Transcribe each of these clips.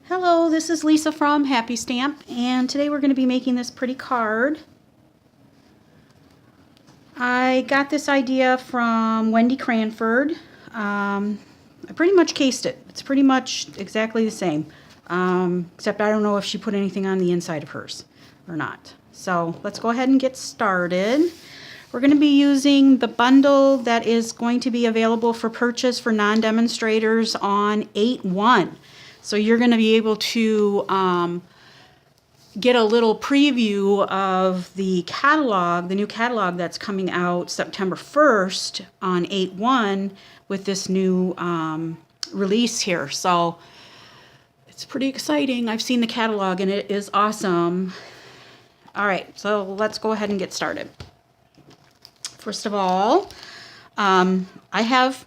Hello, this is Lisa from Happy Stamp, and today we're going to be making this pretty card. I got this idea from Wendy Cranford. I pretty much cased it. It's pretty much exactly the same, except I don't know if she put anything on the inside of hers or not. So let's go ahead and get started. We're going to be using the bundle that is going to be available for purchase for non-demonstrators on 8/1. So you're going to be able to get a little preview of the catalog, the new catalog that's coming out September 1st on 8/1 with this new release here. So it's pretty exciting. I've seen the catalog and it is awesome. All right, so let's go ahead and get started. First of all, I have,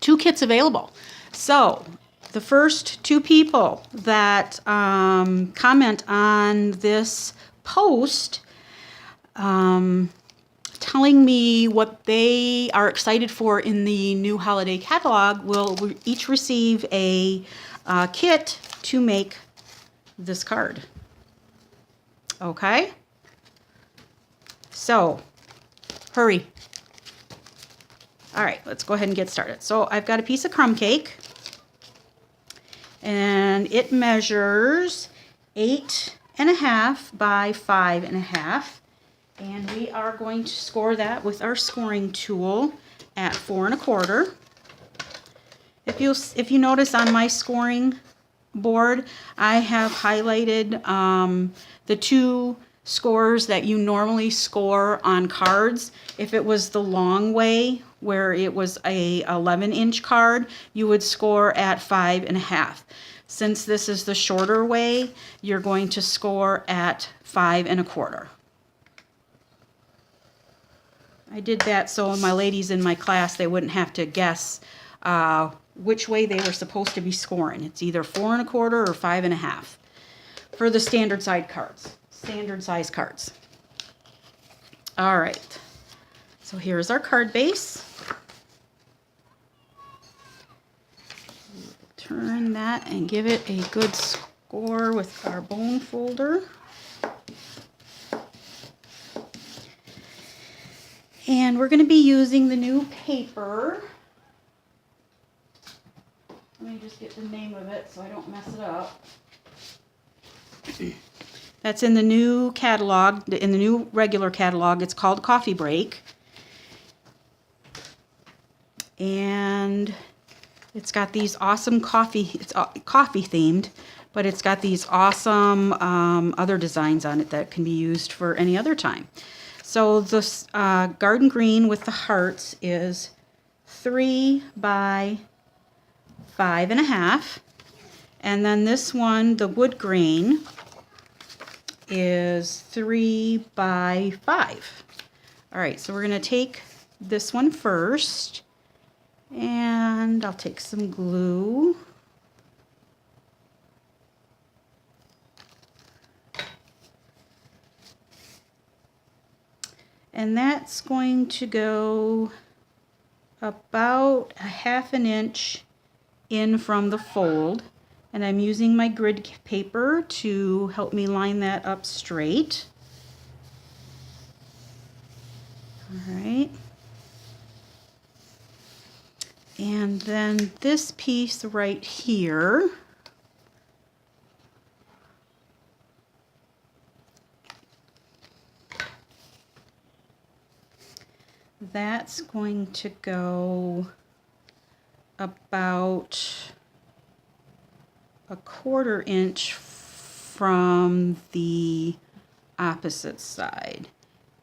two kits available. So the first two people that comment on this post telling me what they are excited for in the new holiday catalog will each receive a kit to make this card. Okay? So, hurry. All right, let's go ahead and get started. So I've got a piece of crumb cake, and it measures 8.5 by 5.5, and we are going to score that with our scoring tool at 4 1/4. If you notice on my scoring board, I have highlighted the two scores that you normally score on cards. If it was the long way, where it was a 11-inch card, you would score at 5.5. Since this is the shorter way, you're going to score at 5 1/4. I did that so my ladies in my class, they wouldn't have to guess which way they were supposed to be scoring. It's either 4 1/4 or 5.5 for the standard size cards. All right, so here's our card base. Turn that and give it a good score with our bone folder. And we're going to be using the new paper. Let me just get the name of it so I don't mess it up. That's in the new catalog, in the new regular catalog. It's called Coffee Break. And it's got these awesome it's coffee themed, but it's got these awesome other designs on it that can be used for any other time. So this garden green with the hearts is 3 by 5.5. And then this one, the wood grain, is 3 by 5. All right, so we're going to take this one first, and I'll take some glue. And that's going to go about 1/2 inch in from the fold. And I'm using my grid paper to help me line that up straight. All right. And then this piece right here, that's going to go about 1/4 inch from the opposite side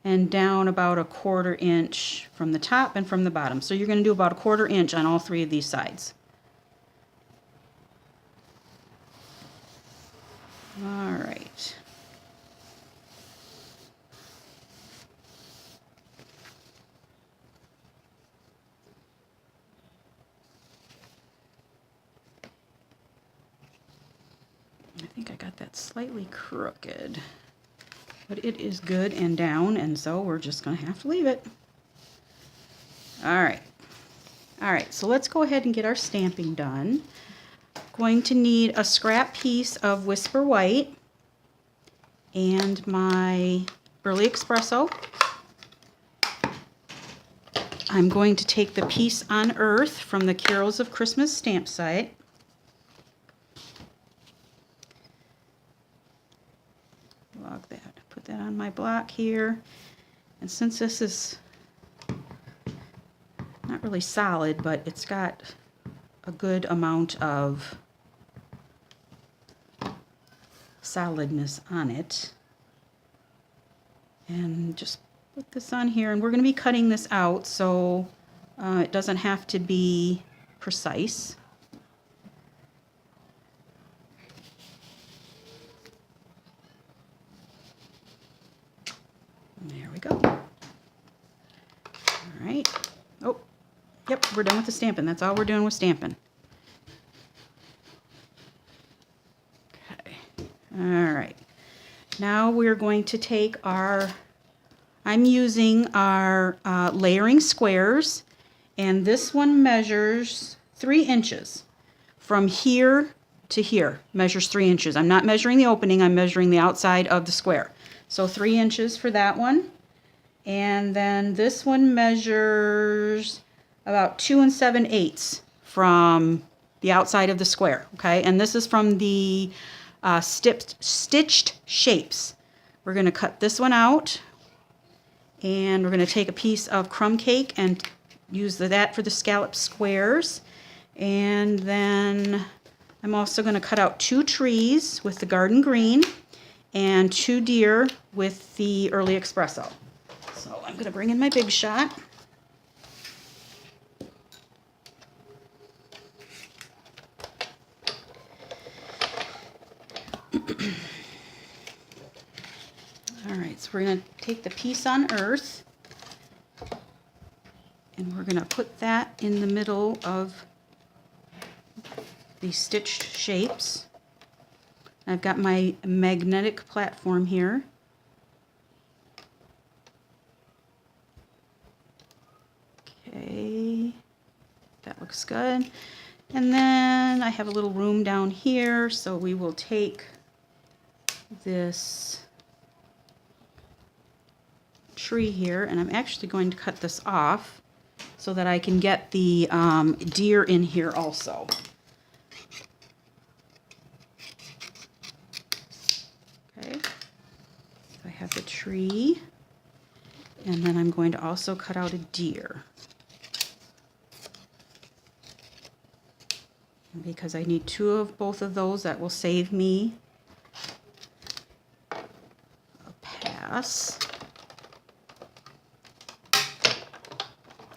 and down about 1/4 inch from the top and from the bottom. So you're going to do about 1/4 inch on all three of these sides. All right. I think I got that slightly crooked, but it is good and down, and so we're just going to have to leave it. All right. All right, so let's go ahead and get our stamping done. Going to need a scrap piece of Whisper White and my Early Espresso. I'm going to take the Peace on Earth from the Carols of Christmas stamp site. Log that, put that on my block here. And since this is not really solid, but it's got a good amount of solidness on it. And just put this on here, and we're going to be cutting this out, so it doesn't have to be precise. There we go. All right. Oh, yep, we're done with the stamping. That's all we're doing with stamping. Okay. All right. Now we're going to take I'm using our layering squares, and this one measures 3 inches. From here to here, measures 3 inches. I'm not measuring the opening, I'm measuring the outside of the square. So 3 inches for that one. And then this one measures about 2 7/8 from the outside of the square, okay? And this is from the stitched shapes. We're going to cut this one out, and we're going to take a piece of crumb cake and use that for the scallop squares. And then I'm also going to cut out 2 trees with the garden green and 2 deer with the Early Espresso. So I'm going to bring in my big shot. All right, so we're going to take the Peace on Earth, and we're going to put that in the middle of these stitched shapes. I've got my magnetic platform here. Okay, that looks good. And then I have a little room down here, so we will take this tree here, and I'm actually going to cut this off so that I can get the deer in here also. Okay, so I have the tree, and then I'm going to also cut out a deer, because I need 2 of both of those. That will save me a pass.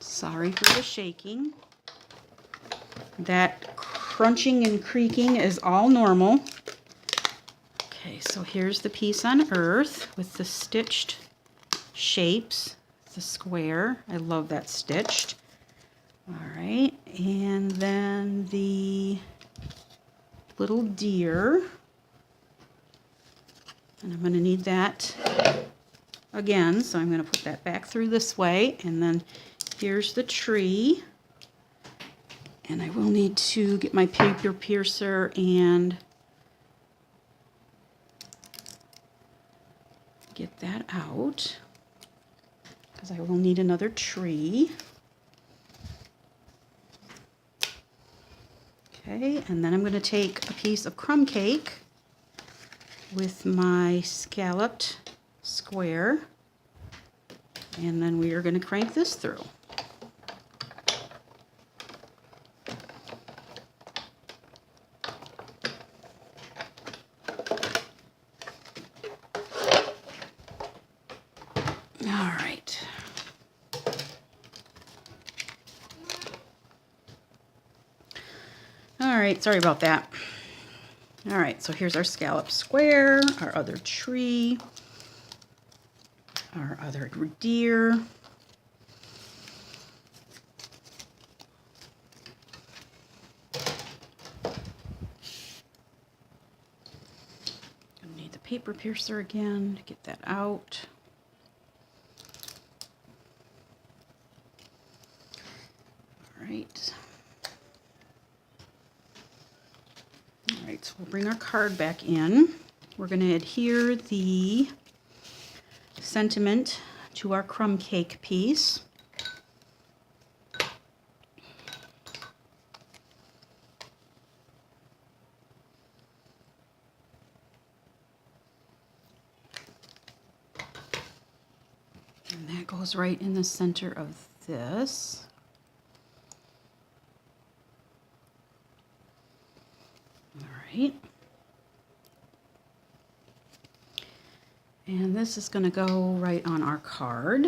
Sorry for the shaking. That crunching and creaking is all normal. Okay, so here's the Peace on Earth with the stitched shapes, the square. I love that stitched. All right, and then the little deer. And I'm going to need that again, so I'm going to put that back through this way, and then here's the tree. And I will need to get my paper piercer and get that out, because I will need another tree. Okay, and then I'm going to take a piece of crumb cake with my scalloped square, and then we are going to crank this through. All right. All right, sorry about that. All right, so here's our scallop square, our other tree, our other deer. Gonna need the paper piercer again to get that out. All right. All right, so we'll bring our card back in. We're going to adhere the sentiment to our crumb cake piece. And that goes right in the center of this. All right. And this is going to go right on our card.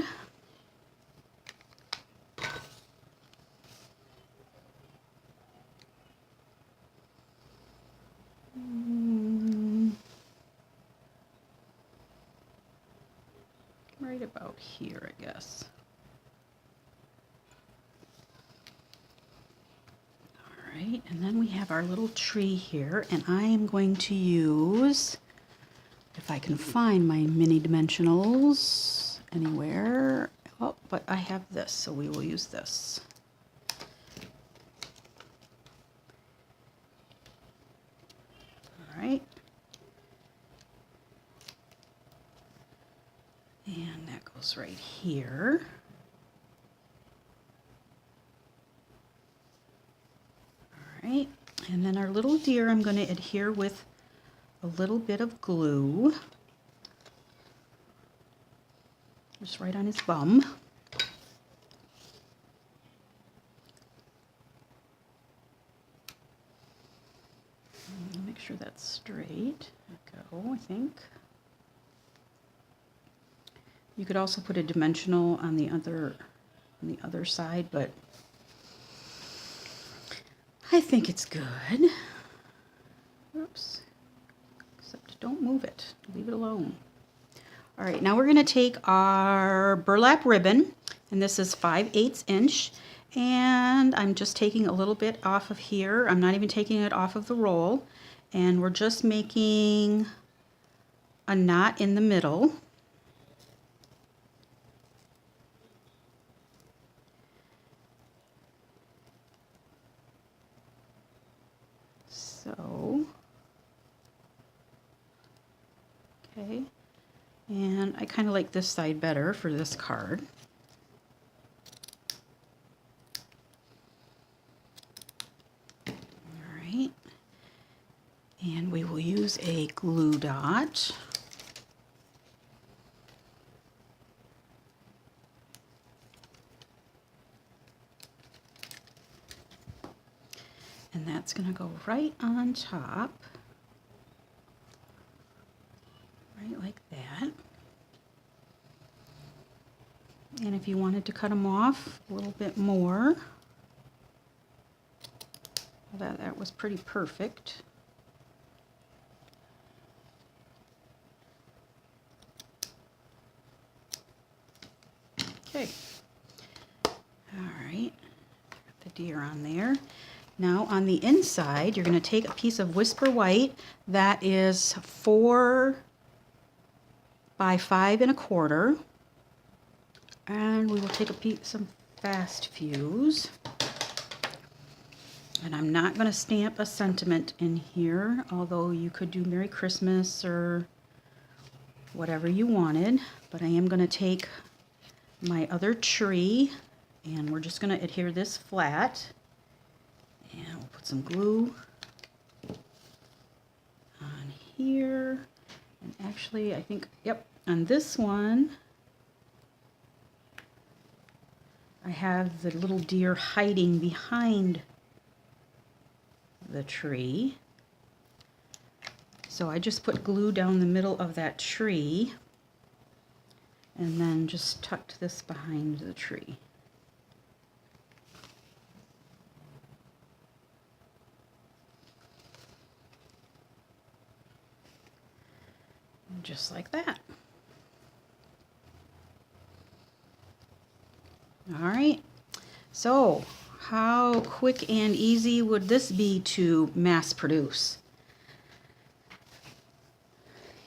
Right about here, I guess. All right, and then we have our little tree here, and I am going to use, if I can find my mini dimensionals anywhere. Oh, but I have this, so we will use this. All right. And that goes right here. All right, and then our little deer I'm going to adhere with a little bit of glue. Just right on his bum. Make sure that's straight. There we go, I think. You could also put a dimensional on the other side, but I think it's good. Oops. Except don't move it. Leave it alone. All right, now we're going to take our burlap ribbon, and this is 5/8 inch, and I'm just taking a little bit off of here. I'm not even taking it off of the roll, and we're just making a knot in the middle. So, okay, and I kind of like this side better for this card. All right, and we will use a glue dot. And that's going to go right on top, right like that. And if you wanted to cut them off a little bit more, that was pretty perfect. Okay. All right, got the deer on there. Now on the inside, you're going to take a piece of Whisper White that is 4 by 5 1/4, and we will take a piece, some Fast Fuse, and I'm not going to stamp a sentiment in here, although you could do Merry Christmas or whatever you wanted, but I am going to take my other tree, and we're just going to adhere this flat. And we'll put some glue on here. And actually, I think, yep, on this one, I have the little deer hiding behind the tree. So I just put glue down the middle of that tree and then just tucked this behind the tree. Just like that. All right, so how quick and easy would this be to mass produce?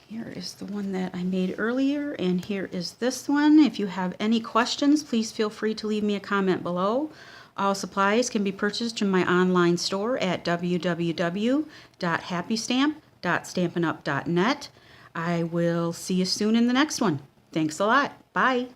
Here is the one that I made earlier, and here is this one. If you have any questions, please feel free to leave me a comment below. All supplies can be purchased from my online store at www.happystamp.stampinup.net. I will see you soon in the next one. Thanks a lot. Bye.